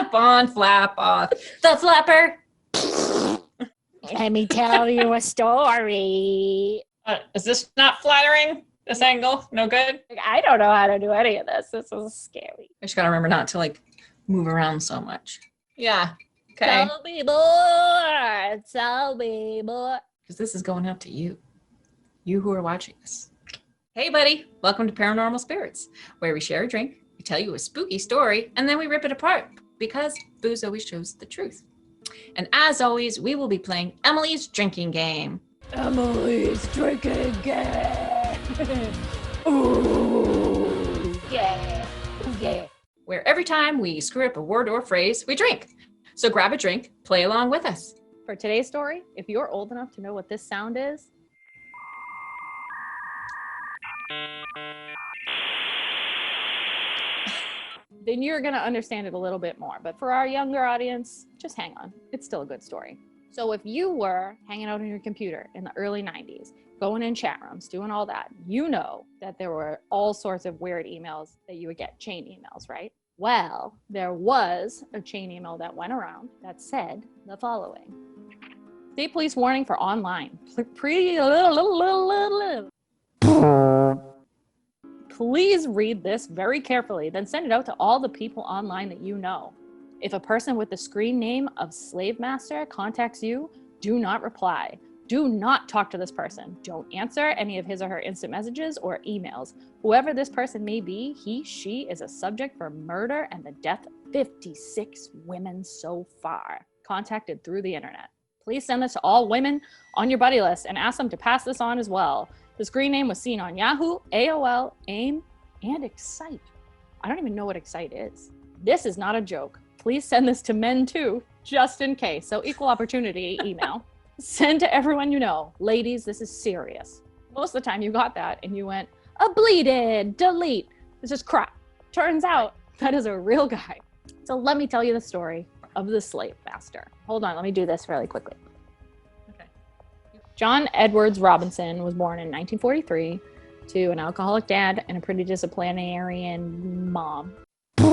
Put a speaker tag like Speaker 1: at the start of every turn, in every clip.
Speaker 1: Flap on, flap off. The flapper.
Speaker 2: Let me tell you a story.
Speaker 1: Is this not flattering? This angle? No good?
Speaker 2: I don't know how to do any of this. This is scary.
Speaker 1: I just gotta remember not to like move around so much. Yeah. Okay.
Speaker 2: Tell me more. Tell me more.
Speaker 1: Because this is going up to you. You who are watching this. Hey, buddy. Welcome to Paranormal Spirits, where we share a drink, we tell you a spooky story, and then we rip it apart because booze always shows the truth. And as always, we will be playing Emily's drinking game.
Speaker 2: Emily's drinking game. Ooh, yeah. Ooh, yeah.
Speaker 1: Where every time we screw up a word or phrase, we drink. So grab a drink, play along with us.
Speaker 2: For today's story, if you're old enough to know what this sound is, then you're going to understand it a little bit more. But for our younger audience, just hang on. It's still a good story. So if you were hanging out on your computer in the early 90s, going in chat rooms, doing all that, you know that there were all sorts of weird emails that you would get, chain emails, right? Well, there was a chain email that went around that said the following. State police warning for online. Please read this very carefully, then send it out to all the people online that you know. If a person with the screen name of Slave Master contacts you, do not reply. Do not talk to this person. Don't answer any of his or her instant messages or emails. Whoever this person may be, he, she is a subject for murder and the death of 56 women so far, contacted through the internet. Please send this to all women on your buddy list and ask them to pass this on as well. The screen name was seen on Yahoo, AOL, AIM, and Excite. I don't even know what Excite is. This is not a joke. Please send this to men too, just in case. So equal opportunity email. Send to everyone you know. Ladies, this is serious. Most of the time you got that and you went, bleeded, delete. This is crap. Turns out that is a real guy. So let me tell you the story of the slave master. Hold on, let me do this really quickly.
Speaker 1: Okay.
Speaker 2: John Edwards Robinson was born in 1943 to an alcoholic dad and a pretty disciplinarian mom. He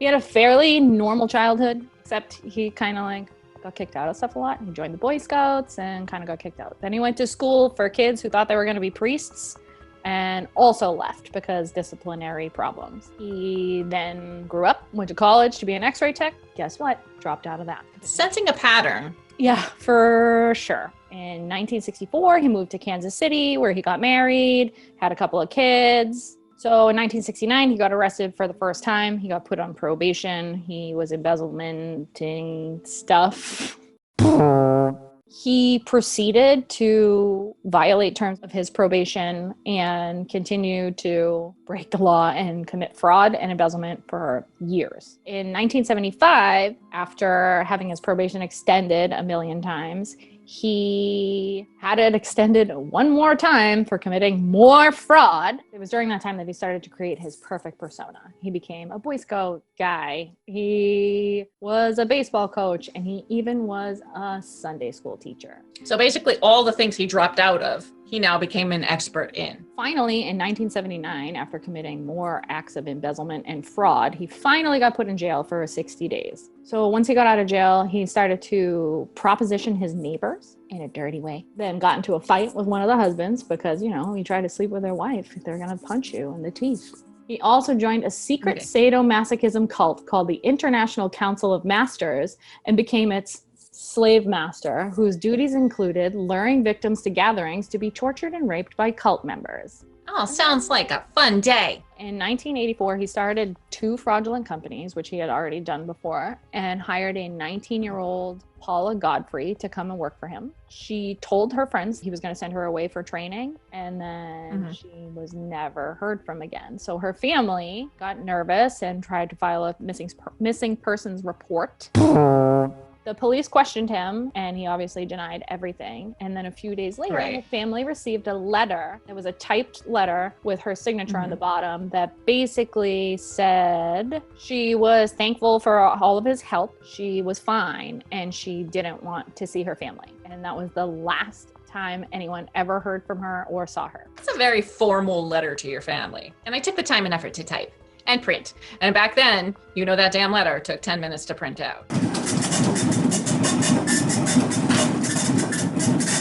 Speaker 2: had a fairly normal childhood, except he kind of like got kicked out of stuff a lot. He joined the Boy Scouts and kind of got kicked out. Then he went to school for kids who thought they were going to be priests and also left because disciplinary problems. He then grew up, went to college to be an x-ray tech. Guess what? Dropped out of that.
Speaker 1: Sensing a pattern.
Speaker 2: Yeah, for sure. In 1964, he moved to Kansas City where he got married, had a couple of kids. So in 1969, he got arrested for the first time. He got put on probation. He was embezzlementing stuff. He proceeded to violate terms of his probation and continue to break the law and commit fraud and embezzlement for years. In 1975, after having his probation extended 1 million times, he had it extended one more time for committing more fraud. It was during that time that he started to create his perfect persona. He became a Boy Scout guy. He was a baseball coach, and he even was a Sunday school teacher.
Speaker 1: So basically all the things he dropped out of, he now became an expert in.
Speaker 2: Finally, in 1979, after committing more acts of embezzlement and fraud, he finally got put in jail for 60 days. So once he got out of jail, he started to proposition his neighbors in a dirty way. Then got into a fight with one of the husbands because, you try to sleep with their wife, they're going to punch you in the teeth. He also joined a secret sadomasochism cult called the International Council of Masters and became its slave master, whose duties included luring victims to gatherings to be tortured and raped by cult members.
Speaker 1: Oh, sounds like a fun day.
Speaker 2: In 1984, he started 2 fraudulent companies, which he had already done before, and hired a 19-year-old Paula Godfrey to come and work for him. She told her friends he was going to send her away for training, and then she was never heard from again. So her family got nervous and tried to file a missing persons report. The police questioned him, and he obviously denied everything. And then a few days later, the family received a letter. It was a typed letter with her signature on the bottom that basically said she was thankful for all of his help. She was fine, and she didn't want to see her family. And that was the last time anyone ever heard from her or saw her.
Speaker 1: It's a very formal letter to your family. And I took the time and effort to type. And print. And back then, you know, that damn letter took 10 minutes to print out.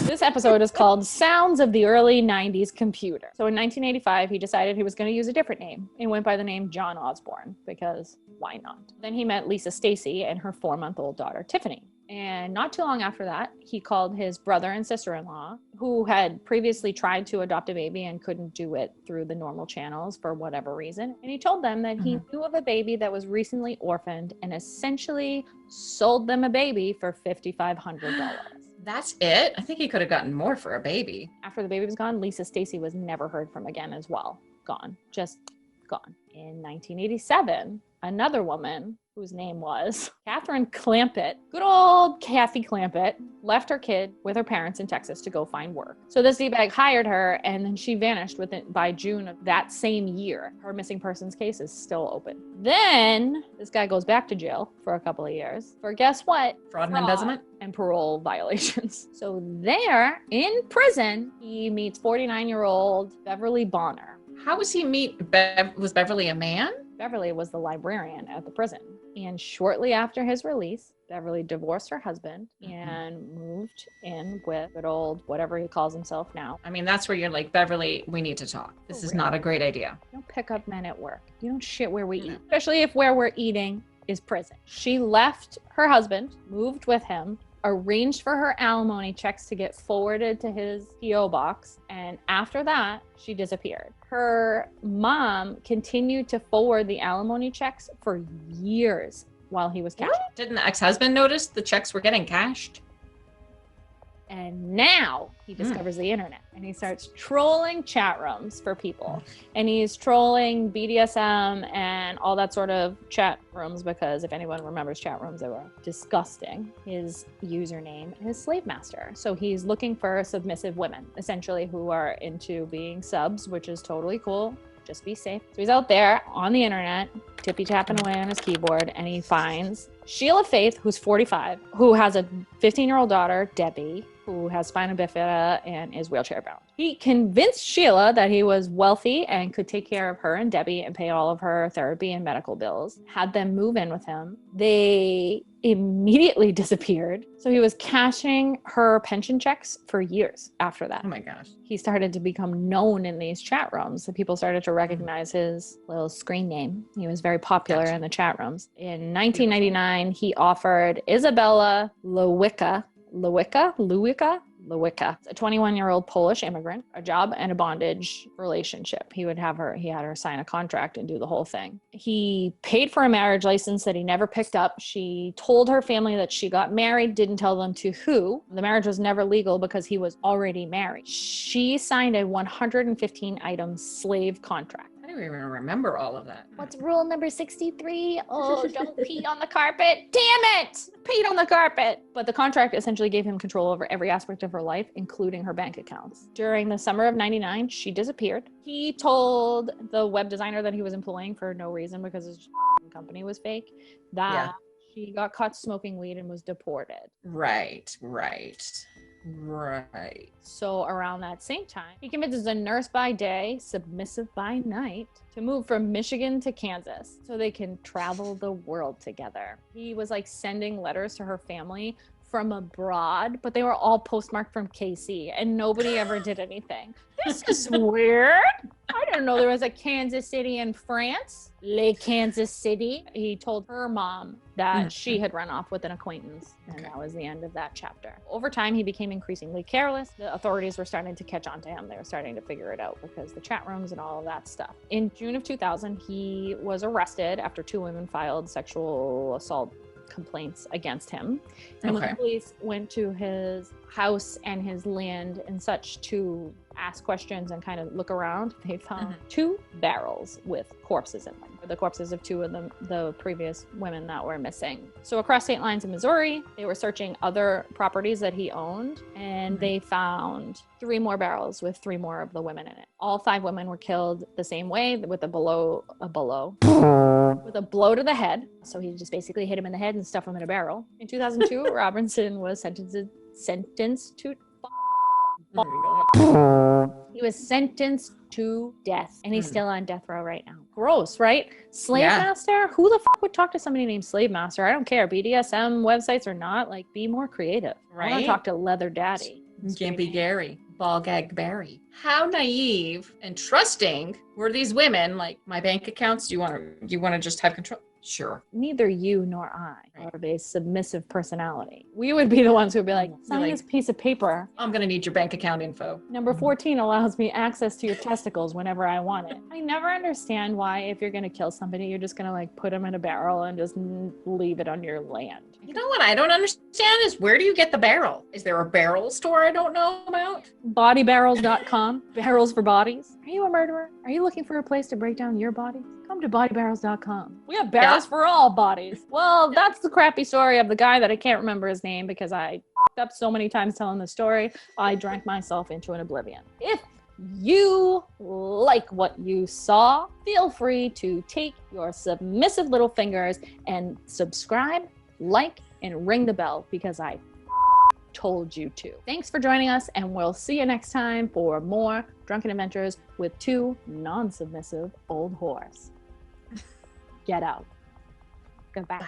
Speaker 2: This episode is called Sounds of the Early 90s Computer. So in 1985, he decided he was going to use a different name and went by the name John Osborne because why not? Then he met Lisa Stacy and her 4-month-old daughter, Tiffany. And not too long after that, he called his brother and sister-in-law, who had previously tried to adopt a baby and couldn't do it through the normal channels for whatever reason. And he told them that he knew of a baby that was recently orphaned and essentially sold them a baby for $5,500.
Speaker 1: That's it? I think he could have gotten more for a baby.
Speaker 2: After the baby was gone, Lisa Stacy was never heard from again as well. Gone. Just gone. In 1987, another woman whose name was Catherine Clampett, good old Kathy Clampett, left her kid with her parents in Texas to go find work. So this D-bag hired her, and then she vanished by June of that same year. Her missing persons case is still open. Then this guy goes back to jail for a couple of years for guess what?
Speaker 1: Fraud and embezzlement?
Speaker 2: And parole violations. So there, in prison, he meets 49-year-old Beverly Bonner.
Speaker 1: How was he was Beverly a man?
Speaker 2: Beverly was the librarian at the prison. And shortly after his release, Beverly divorced her husband and moved in with good old whatever he calls himself now.
Speaker 1: I mean, that's where you're like, Beverly, we need to talk. This is not a great idea.
Speaker 2: You don't pick up men at work. You don't shit where we eat, especially if where we're eating is prison. She left her husband, moved with him, arranged for her alimony checks to get forwarded to his P.O. box, and after that, she disappeared. Her mom continued to forward the alimony checks for years while he was cashing.
Speaker 1: Didn't the ex-husband notice the checks were getting cashed?
Speaker 2: And now he discovers the internet and he starts trolling chat rooms for people. And he's trolling BDSM and all that sort of chat rooms because if anyone remembers chat rooms, they were disgusting. His username is Slave Master. So he's looking for submissive women, essentially, who are into being subs, which is totally cool. Just be safe. So he's out there on the internet, tippy-tapping away on his keyboard, and he finds Sheila Faith, who's 45, who has a 15-year-old daughter, Debbie, who has spina bifida and is wheelchair bound. He convinced Sheila that he was wealthy and could take care of her and Debbie and pay all of her therapy and medical bills, had them move in with him. They immediately disappeared. So he was cashing her pension checks for years after that.
Speaker 1: Oh my gosh.
Speaker 2: He started to become known in these chat rooms. So people started to recognize his little screen name. He was very popular in the chat rooms. In 1999, he offered Isabella Lewicka, a 21-year-old Polish immigrant, a job and a bondage relationship. He had her sign a contract and do the whole thing. He paid for a marriage license that he never picked up. She told her family that she got married, didn't tell them to who. The marriage was never legal because he was already married. She signed a 115-item slave contract.
Speaker 1: I don't even remember all of that.
Speaker 2: What's rule number 63? Oh, don't pee on the carpet. Damn it! Peed on the carpet. But the contract essentially gave him control over every aspect of her life, including her bank accounts. During the summer of 99, she disappeared. He told the web designer that he was employing for no reason because his company was fake, that she got caught smoking weed and was deported.
Speaker 1: Right.
Speaker 2: So around that same time, he convinces a nurse by day, submissive by night, to move from Michigan to Kansas so they can travel the world together. He was like sending letters to her family from abroad, but they were all postmarked from KC and nobody ever did anything. This is weird. I didn't know there was a Kansas City in France. Lake Kansas City. He told her mom that she had run off with an acquaintance, and that was the end of that chapter. Over time, he became increasingly careless. The authorities were starting to catch on to him. They were starting to figure it out because the chat rooms and all of that stuff. In June of 2000, he was arrested after 2 women filed sexual assault complaints against him. And when the police went to his house and his land and such to ask questions and kind of look around, they found 2 barrels with corpses in them. The corpses of 2 of the previous women that were missing. So across state lines in Missouri, they were searching other properties that he owned, and they found 3 more barrels with 3 more of the women in it. All 5 women were killed the same way with a blow to the head. So he just basically hit him in the head and stuffed him in a barrel. In 2002, Robinson was sentenced to He was sentenced to death, and he's still on death row right now. Gross, right? Slave master? Who the fuck would talk to somebody named slave master? I don't care, BDSM websites or not. Like, be more creative. I want to talk to Leather Daddy.
Speaker 1: Gimpy Gary, Ball Gag Barry. How naive and trusting were these women? Like, my bank accounts. Do you want to just have control? Sure.
Speaker 2: Neither you nor I are of a submissive personality. We would be the ones who would be like, sign this piece of paper.
Speaker 1: I'm going to need your bank account info.
Speaker 2: Number 14 allows me access to your testicles whenever I want it. I never understand why, if you're going to kill somebody, you're just going to like put them in a barrel and just leave it on your land.
Speaker 1: You know what I don't understand is, where do you get the barrel? Is there a barrel store I don't know about?
Speaker 2: Bodybarrels.com. Barrels for bodies. Are you a murderer? Are you looking for a place to break down your body? Come to bodybarrels.com. We have barrels for all bodies. Well, that's the crappy story of the guy that I can't remember his name because I f***ed up so many times telling the story. I drank myself into an oblivion. If you like what you saw, feel free to take your submissive little fingers and subscribe, like, and ring the bell because I told you to. Thanks for joining us, and we'll see you next time for more Drunken Adventures with two non-submissive old whores. Get out. Goodbye.